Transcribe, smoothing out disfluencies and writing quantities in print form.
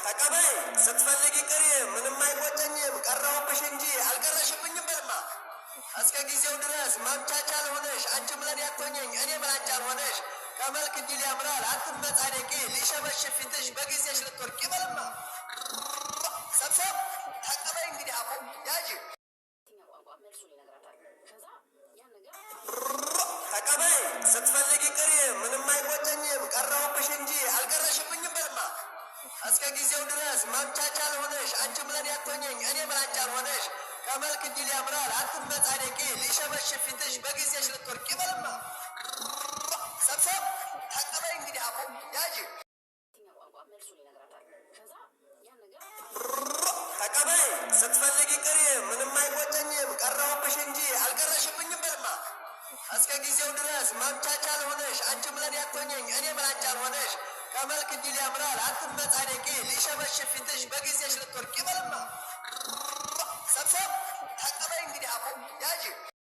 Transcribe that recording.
ተቀበይ ስትፈልጊ ቅሪ ምንም አይቆጨኝም ቀረሁብሽ እንጂ አልቀረሽብኝም በልማ እስከ ጊዜው ድረስ ማምቻቻል ሆነሽ አንቺም ለኔ አትሆኚኝ እኔም ላንቺ አልሆነሽ ከመልክ እንጂ ሊያምራል አትመጻደቂ ሊሸበሽብ ፊትሽ በጊዜሽ ልትወርቂ በልማ ሰብሰብ ተቀበይ እንግዲህ አፎ ያዥ ተቀበይ ስትፈልጊ ቅሪ ምንም አይቆጨኝም ቀረሁብሽ እንጂ አልቀረሽብኝም በልማ እስከ ጊዜው ድረስ ማምቻቻል ሆነሽ አንቺም ለኔ አትሆኚኝ እኔም ላንቺ አልሆነሽ ከመልክ እንጂ ሊያምራል አትመጻደቂ ሊሸበሽብ ፊትሽ በጊዜሽ ልትወርቂ በልማ ሰብሰብ ተቀበይ እንግዲህ አፎ ያዥ ተቀበይ ስትፈልጊ ቅሪ ምንም አይቆጨኝም ቀረሁብሽ እንጂ አልቀረሽብኝም በልማ እስከ ጊዜው ድረስ ማምቻቻል ሆነሽ አንቺም ለኔ አትሆኚኝ እኔም ላንቺ አልሆነሽ ከመልክ እንጂ ሊያምራል አትመጻደቂ ሊሸበሽብ ፊትሽ በጊዜሽ ልትወርቂ በልማ ሰብሰብ ተቀበይ እንግዲህ አፎ ያዥ